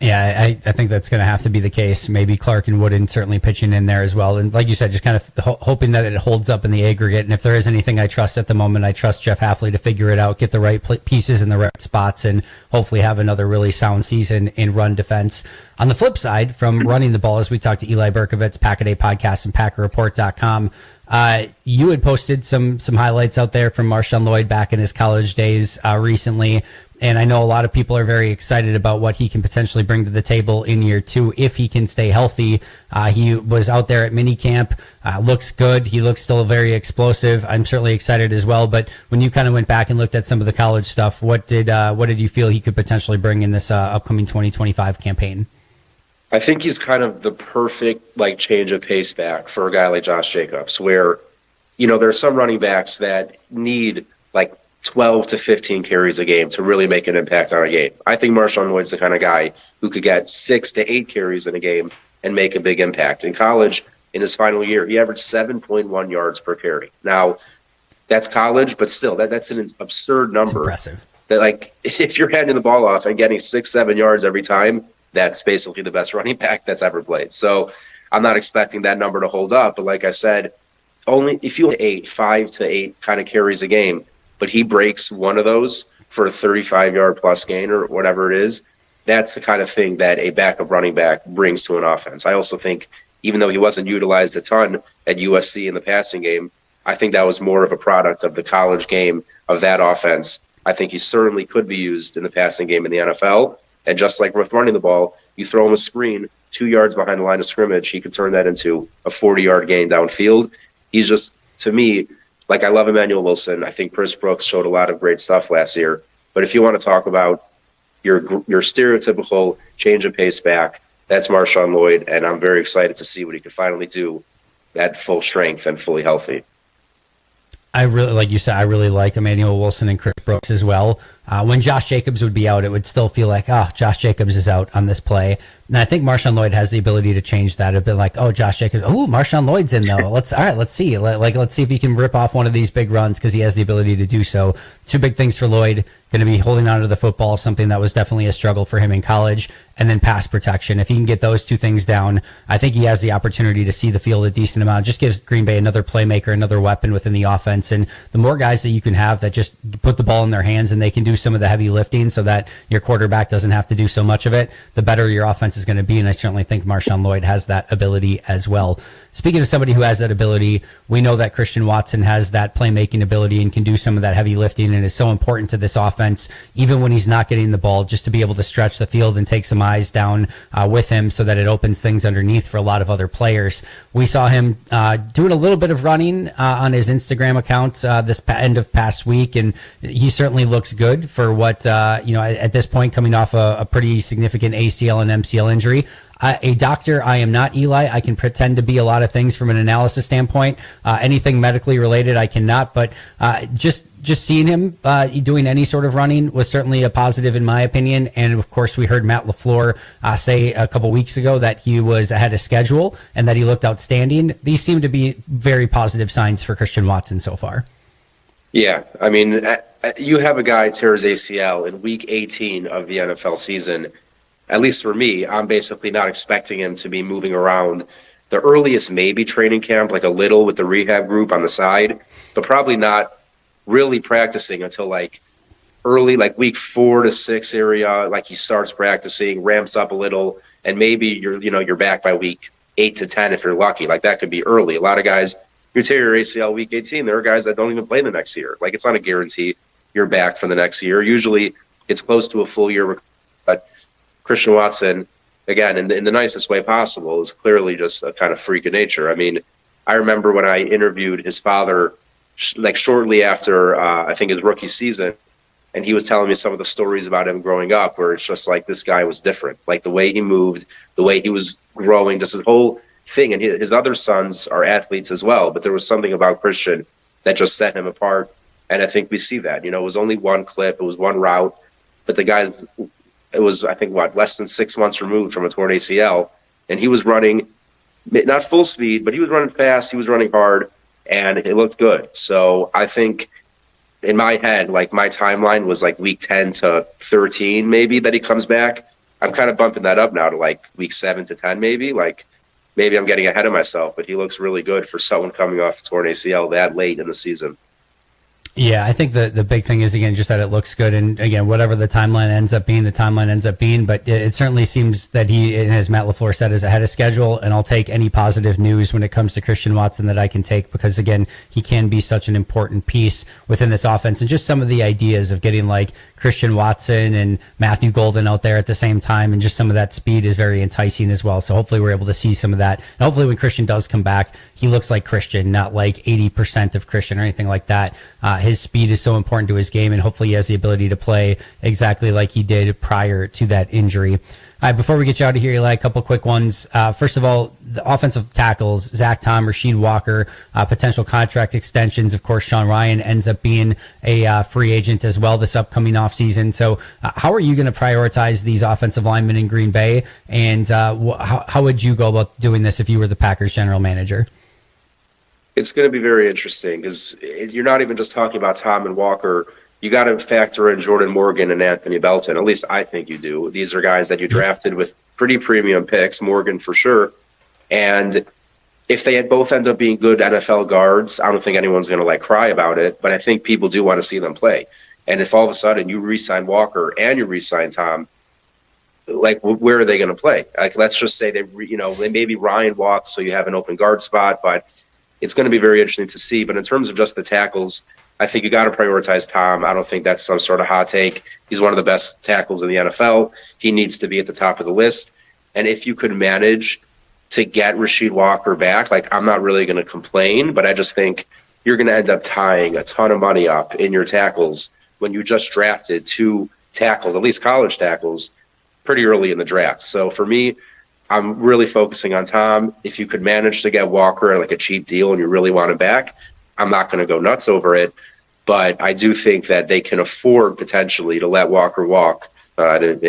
Yeah, I think that's going to have to be the case. Maybe Clark and Wooden certainly pitching in there as well. And like you said, just kind of hoping that it holds up in the aggregate. And if there is anything I trust at the moment, I trust Jeff Halfley to figure it out, get the right pieces in the right spots, and hopefully have another really sound season in run defense. On the flip side, from running the ball, as we talked to Eli Berkovits, Pack-A-Day Podcast, and PackerReport.com, you had posted some highlights out there from Marshawn Lloyd back in his college days recently. And I know a lot of people are very excited about what he can potentially bring to the table in year two if he can stay healthy. He was out there at minicamp, looks good. He looks still very explosive. I'm certainly excited as well. But when you kind of went back and looked at some of the college stuff, what did you feel he could potentially bring in this upcoming 2025 campaign? I think he's kind of the perfect change of pace back for a guy like Josh Jacobs, where, there are some running backs that need 12 to 15 carries a game to really make an impact on a game. I think Marshawn Lloyd's the kind of guy who could get 6 to 8 carries in a game and make a big impact. In college, in his final year, he averaged 7.1 yards per carry. Now, that's college, but still, that's an absurd number. It's impressive. That, if you're handing the ball off and getting 6-7 yards every time, that's basically the best running back that's ever played. So I'm not expecting that number to hold up. But like I said, only if you have 5 to 8 kind of carries a game, but he breaks one of those for a 35-yard plus gain or whatever it is, that's the kind of thing that a backup running back brings to an offense. I also think, even though he wasn't utilized a ton at USC in the passing game, I think that was more of a product of the college game of that offense. I think he certainly could be used in the passing game in the NFL. And just like with running the ball, you throw him a screen 2 yards behind the line of scrimmage, he could turn that into a 40-yard gain downfield. He's just, to me, I love Emmanuel Wilson. I think Chris Brooks showed a lot of great stuff last year. But if you want to talk about your stereotypical change of pace back, that's Marshawn Lloyd, and I'm very excited to see what he can finally do at full strength and fully healthy. I really, like you said, I really like Emmanuel Wilson and Chris Brooks as well. When Josh Jacobs would be out, it would still feel like, Josh Jacobs is out on this play. And I think Marshawn Lloyd has the ability to change that a bit. Josh Jacobs, Marshawn Lloyd's in though. Let's see. Let's see if he can rip off one of these big runs because he has the ability to do so. Two big things for Lloyd. Going to be holding on to the football, something that was definitely a struggle for him in college, and then pass protection. If he can get those two things down, I think he has the opportunity to see the field a decent amount. It just gives Green Bay another playmaker, another weapon within the offense. And the more guys that you can have that just put the ball in their hands and they can do some of the heavy lifting so that your quarterback doesn't have to do so much of it, the better your offense is going to be. And I certainly think Marshawn Lloyd has that ability as well. Speaking of somebody who has that ability, we know that Christian Watson has that playmaking ability and can do some of that heavy lifting and is so important to this offense, even when he's not getting the ball, just to be able to stretch the field and take some eyes down with him so that it opens things underneath for a lot of other players. We saw him doing a little bit of running on his Instagram account this end of past week, and he certainly looks good for what, at this point coming off a pretty significant ACL and MCL injury. A doctor, I am not Eli. I can pretend to be a lot of things from an analysis standpoint. Anything medically related, I cannot. But just seeing him doing any sort of running was certainly a positive in my opinion. And of course, we heard Matt LaFleur say a couple weeks ago that he was ahead of schedule and that he looked outstanding. These seem to be very positive signs for Christian Watson so far. Yeah, I mean, you have a guy tear his ACL in week 18 of the NFL season. At least for me, I'm basically not expecting him to be moving around. The earliest maybe training camp, a little with the rehab group on the side, but probably not really practicing until early, week 4 to 6 area. He starts practicing, ramps up a little, and maybe you're back by week 8 to 10 if you're lucky. That could be early. A lot of guys, you tear your ACL week 18, there are guys that don't even play the next year. It's not a guarantee you're back for the next year. Usually it's close to a full year, but Christian Watson, again, in the nicest way possible, is clearly just a kind of freak of nature. I mean, I remember when I interviewed his father, shortly after, I think his rookie season, And he was telling me some of the stories about him growing up where it's just like this guy was different. Like the way he moved, the way he was growing, just his whole thing. And his other sons are athletes as well. But there was something about Christian that just set him apart. And I think we see that. It was only one clip. It was one route. But the guy's, it was, I think, less than 6 months removed from a torn ACL. And he was running, not full speed, but he was running fast. He was running hard. And it looked good. So I think in my head, like my timeline was like week 10 to 13, maybe, that he comes back. I'm kind of bumping that up now to like week 7 to 10, maybe. Like maybe I'm getting ahead of myself, but he looks really good for someone coming off a torn ACL that late in the season. Yeah, I think the big thing is, again, just that it looks good. And again, whatever the timeline ends up being, the timeline ends up being. But it certainly seems that he, and as Matt LaFleur said, is ahead of schedule. And I'll take any positive news when it comes to Christian Watson that I can take, because, again, he can be such an important piece within this offense. And just some of the ideas of getting like Christian Watson and Matthew Golden out there at the same time, and just some of that speed is very enticing as well. So hopefully we're able to see some of that. And hopefully when Christian does come back, he looks like Christian, not like 80% of Christian or anything like that. His speed is so important to his game, and hopefully he has the ability to play exactly like he did prior to that injury. All right, before we get you out of here, Eli, a couple quick ones. First of all, the offensive tackles, Zach Tom, Rasheed Walker, potential contract extensions. Of course, Sean Ryan ends up being a free agent as well this upcoming offseason. So how are you going to prioritize these offensive linemen in Green Bay? And how would you go about doing this if you were the Packers general manager? It's going to be very interesting because you're not even just talking about Tom and Walker. You got to factor in Jordan Morgan and Anthony Belton. At least I think you do. These are guys that you drafted with pretty premium picks, Morgan for sure. And if they both end up being good NFL guards, I don't think anyone's going to like cry about it. But I think people do want to see them play. And if all of a sudden you re-sign Walker and you re-sign Tom, like where are they going to play? Like let's just say they maybe Ryan walks, so you have an open guard spot, but it's going to be very interesting to see. But in terms of just the tackles, I think you got to prioritize Tom. I don't think that's some sort of hot take. He's one of the best tackles in the NFL. He needs to be at the top of the list. And if you could manage to get Rasheed Walker back, like I'm not really going to complain, but I just think you're going to end up tying a ton of money up in your tackles when you just drafted 2 tackles, at least college tackles, pretty early in the draft. So for me, I'm really focusing on Tom. If you could manage to get Walker at like a cheap deal and you really want him back, I'm not going to go nuts over it. But I do think that they can afford potentially to let Walker walk, and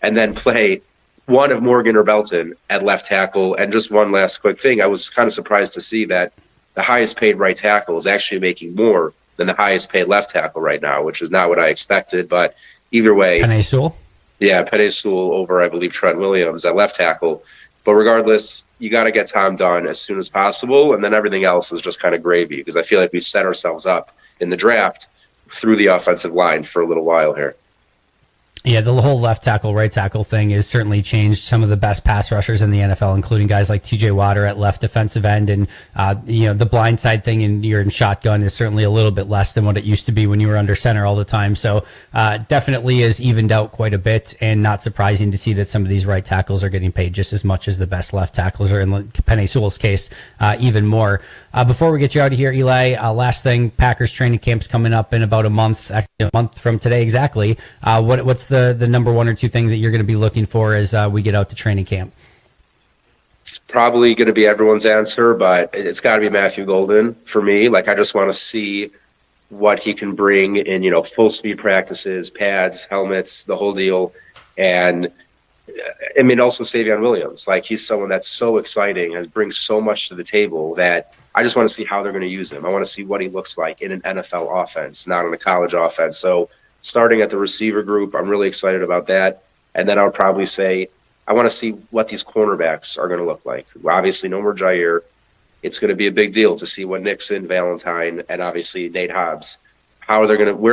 then play one of Morgan or Belton at left tackle. And just one last quick thing, I was kind of surprised to see that the highest paid right tackle is actually making more than the highest paid left tackle right now, which is not what I expected. But either way, Penei Sewell? Yeah, Penei Sewell over, I believe, Trent Williams at left tackle. But regardless, you got to get Tom done as soon as possible, and then everything else is just kind of gravy because I feel like we set ourselves up in the draft through the offensive line for a little while here. Yeah, the whole left tackle, right tackle thing has certainly changed some of the best pass rushers in the NFL, including guys like TJ Watt at left defensive end. And, the blindside thing and you're in shotgun is certainly a little bit less than what it used to be when you were under center all the time. So definitely is evened out quite a bit, and not surprising to see that some of these right tackles are getting paid just as much as the best left tackles, or in Penei Sewell's case, even more. Before we get you out of here, Eli, last thing, Packers training camp's coming up in about a month from today exactly. What's the number 1 or 2 things that you're going to be looking for as we get out to training camp? It's probably going to be everyone's answer, but it's got to be Matthew Golden for me. Like, I just want to see what he can bring in, full speed practices, pads, helmets, the whole deal. And I mean, also Savion Williams, like he's someone that's so exciting and brings so much to the table that I just want to see how they're going to use him. I want to see what he looks like in an NFL offense, not in a college offense. So starting at the receiver group, I'm really excited about that. And then I would probably say, I want to see what these cornerbacks are going to look like. Obviously, no more Jair. It's going to be a big deal to see what Nixon, Valentine, and obviously Nate Hobbs, where are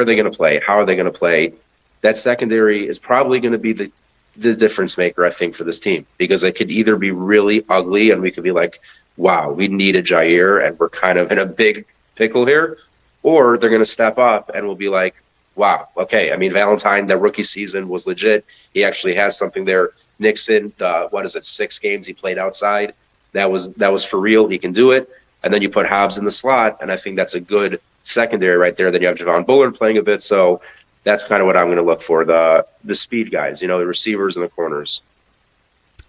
they going to play? How are they going to play? That secondary is probably going to be the difference maker, I think, for this team, because it could either be really ugly and we could be like, wow, we need a Jair and we're kind of in a big pickle here, or they're going to step up and we'll be like, wow, okay. I mean, Valentine, that rookie season was legit. He actually has something there. Nixon, 6 games he played outside. That was for real. He can do it. And then you put Hobbs in the slot, and I think that's a good secondary right there. Then you have Javon Bullard playing a bit. So that's kind of what I'm going to look for, the speed guys, the receivers and the corners.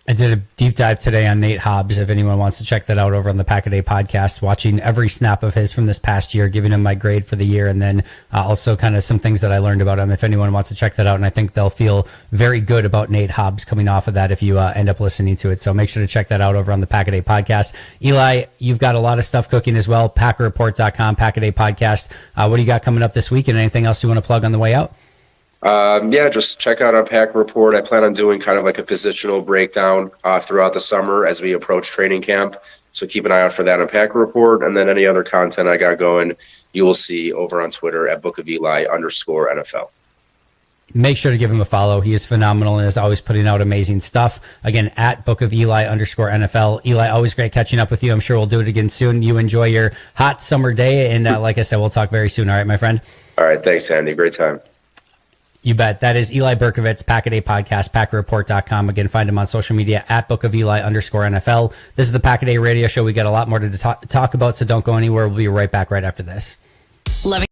I did a deep dive today on Nate Hobbs. If anyone wants to check that out over on the Pack a Day podcast, watching every snap of his from this past year, giving him my grade for the year, and then also kind of some things that I learned about him. If anyone wants to check that out, and I think they'll feel very good about Nate Hobbs coming off of that if you end up listening to it. So make sure to check that out over on the Pack a Day podcast. Eli, you've got a lot of stuff cooking as well. PackerReport.com, Pack a Day podcast. What do you got coming up this week, and anything else you want to plug on the way out? Just check out our Pack Report. I plan on doing kind of like a positional breakdown throughout the summer as we approach training camp. So keep an eye out for that on Pack Report. And then any other content I got going, you will see over on Twitter at @BookofEli_NFL. Make sure to give him a follow. He is phenomenal and is always putting out amazing stuff. Again, at @BookofEli_NFL. Eli, always great catching up with you. I'm sure we'll do it again soon. You enjoy your hot summer day. And like I said, we'll talk very soon. All right, my friend? All right. Thanks, Andy. Great time. You bet. That is Eli Berkovits, Pack a Day podcast, PackerReport.com. Again, find him on social media at @BookofEli_NFL. This is the Pack a Day radio show. We got a lot more to talk about, so don't go anywhere. We'll be right back right after this. Loving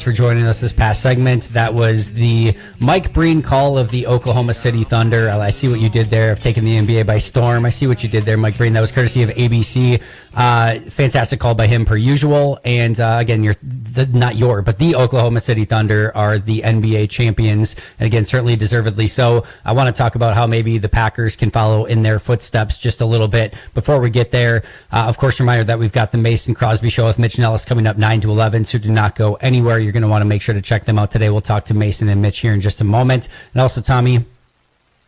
For joining us this past segment. That was the Mike Breen call of the Oklahoma City Thunder. I see what you did there. I've taken the NBA by storm. I see what you did there, Mike Breen. That was courtesy of ABC. Fantastic call by him per usual. And again, the Oklahoma City Thunder are the NBA champions. And again, certainly deservedly so. I want to talk about how maybe the Packers can follow in their footsteps just a little bit. Before we get there, of course, reminder that we've got the Mason Crosby Show with Mitch Nellis coming up 9 to 11. So do not go anywhere. You're going to want to make sure to check them out today. We'll talk to Mason and Mitch here in just a moment. And also, Tommy,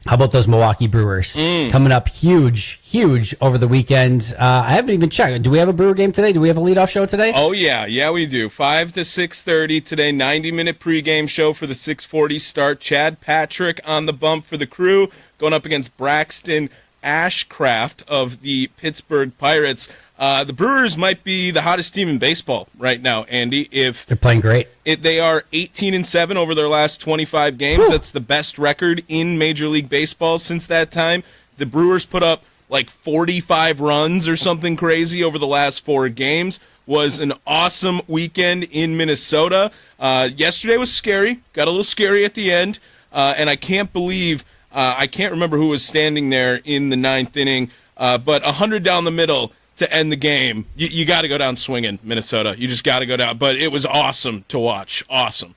how about those Milwaukee Brewers coming up huge over the weekend? I haven't even checked. Do we have a Brewer game today? Do we have a leadoff show today? Oh, yeah, we do. 5 to 6:30 today, 90-minute pregame show for the 6:40 start. Chad Patrick on the bump for the Crew, going up against Braxton Ashcraft of the Pittsburgh Pirates. The Brewers might be the hottest team in baseball right now, Andy. If they're playing great. They are 18-7 over their last 25 games. Whew. That's the best record in Major League Baseball since that time. The Brewers put up like 45 runs or something crazy over the last 4 games. Was an awesome weekend in Minnesota. Yesterday was scary. Got a little scary at the end. And I can't believe, I can't remember who was standing there in the 9th inning, but 100 down the middle to end the game. You got to go down swinging, Minnesota. You just got to go down. But it was awesome to watch. Awesome.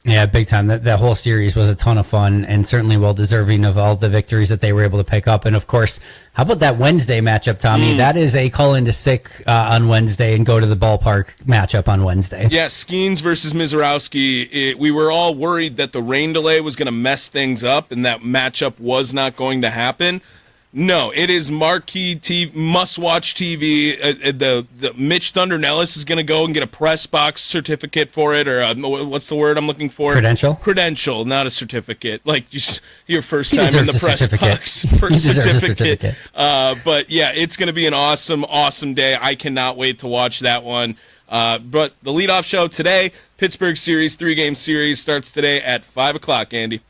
Yeah, big time. That whole series was a ton of fun and certainly well deserving of all the victories that they were able to pick up. And of course, how about that Wednesday matchup, Tommy? That is a call into sick on Wednesday and go to the ballpark matchup on Wednesday. Yeah, Skeens versus Mizorowski. We were all worried that the rain delay was going to mess things up and that matchup was not going to happen. No, it is marquee TV, must-watch TV. The Mitch Thunder Nellis is going to go and get a press box certificate for it, or what's the word I'm looking for? Credential, not a certificate. Like your first time in the press box for a certificate. But yeah, it's going to be an awesome day. I cannot wait to watch that one. But the leadoff show today, Pittsburgh series, 3-game series, starts today at 5 o'clock, Andy.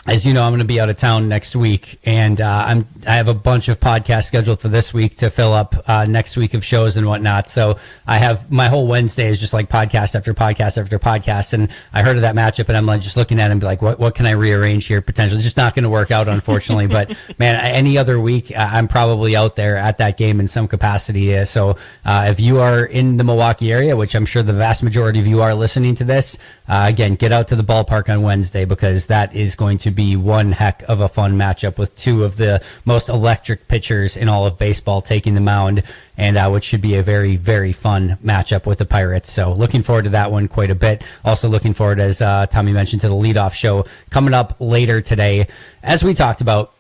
As you know, I'm going to be out of town next week, and I have a bunch of podcasts scheduled for this week to fill up next week of shows and whatnot. So I have my whole Wednesday is just like podcast after podcast after podcast. And I heard of that matchup, and I'm like just looking at it and be like, what can I rearrange here potentially? It's just not going to work out, unfortunately. But man, any other week, I'm probably out there at that game in some capacity. So if you are in the Milwaukee area, which I'm sure the vast majority of you are listening to this, again, get out to the ballpark on Wednesday because that is going to be one heck of a fun matchup with 2 of the most electric pitchers in all of baseball taking the mound, and which should be a very, very fun matchup with the Pirates. So looking forward to that one quite a bit. Also looking forward, as Tommy mentioned, to the leadoff show coming up later today. As we talked about,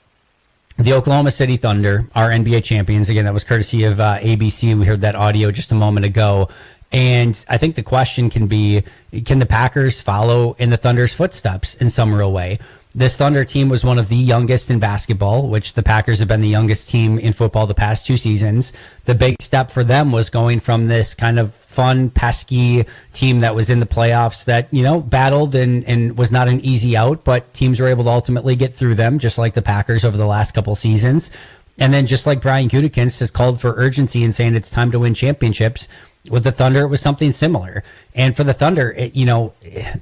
the Oklahoma City Thunder are NBA champions. Again, that was courtesy of ABC. We heard that audio just a moment ago. And I think the question can be, can the Packers follow in the Thunder's footsteps in some real way? This Thunder team was one of the youngest in basketball, which the Packers have been the youngest team in football the past 2 seasons. The big step for them was going from this kind of fun, pesky team that was in the playoffs that, battled and was not an easy out, but teams were able to ultimately get through them, just like the Packers over the last couple seasons. And then just like Brian Gutekunst has called for urgency and saying it's time to win championships, with the Thunder, it was something similar. And for the Thunder,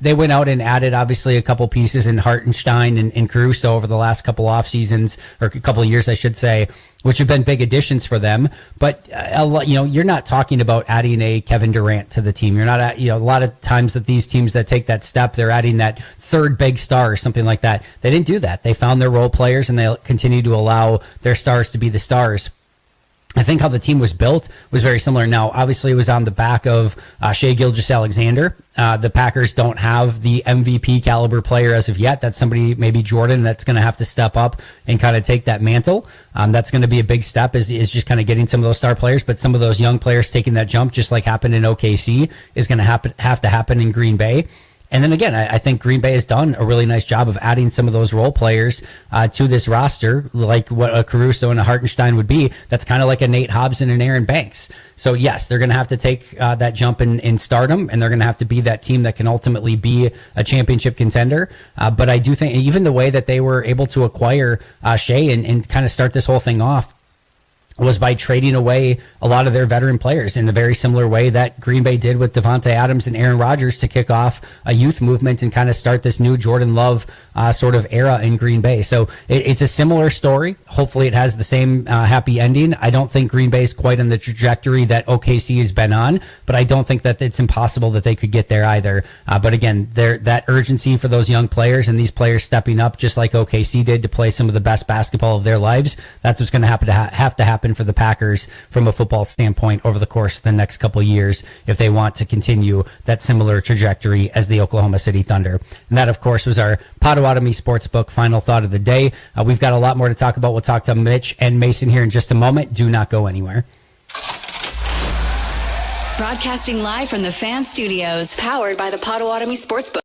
they went out and added, obviously, a couple pieces in Hartenstein and Caruso over the last couple off seasons, or a couple of years, I should say, which have been big additions for them. But, you're not talking about adding a Kevin Durant to the team. You're not, a lot of times that these teams that take that step, they're adding that third big star or something like that. They didn't do that. They found their role players and they continue to allow their stars to be the stars. I think how the team was built was very similar. Now, obviously, it was on the back of Shai Gilgeous-Alexander. The Packers don't have the MVP caliber player as of yet. That's somebody, maybe Jordan, that's going to have to step up and kind of take that mantle. That's going to be a big step is just kind of getting some of those star players. But some of those young players taking that jump, just like happened in OKC, is going to have to happen in Green Bay. And then again, I think Green Bay has done a really nice job of adding some of those role players to this roster, like what a Caruso and a Hartenstein would be. That's kind of like a Nate Hobson and Aaron Banks. So yes, they're going to have to take that jump in stardom, and they're going to have to be that team that can ultimately be a championship contender. But I do think even the way that they were able to acquire Shai and kind of start this whole thing off, was by trading away a lot of their veteran players in a very similar way that Green Bay did with Devontae Adams and Aaron Rodgers to kick off a youth movement and kind of start this new Jordan Love sort of era in Green Bay. So it's a similar story. Hopefully it has the same happy ending. I don't think Green Bay is quite on the trajectory that OKC has been on, but I don't think that it's impossible that they could get there either. But again, that urgency for those young players and these players stepping up just like OKC did to play some of the best basketball of their lives, that's what's going to have to happen for the Packers from a football standpoint over the course of the next couple of years if they want to continue that similar trajectory as the Oklahoma City Thunder. And that, of course, was our Potawatomi Sportsbook final thought of the day. We've got a lot more to talk about. We'll talk to Mitch and Mason here in just a moment. Do not go anywhere. Broadcasting live from the Fan Studios, powered by the Potawatomi Sportsbook.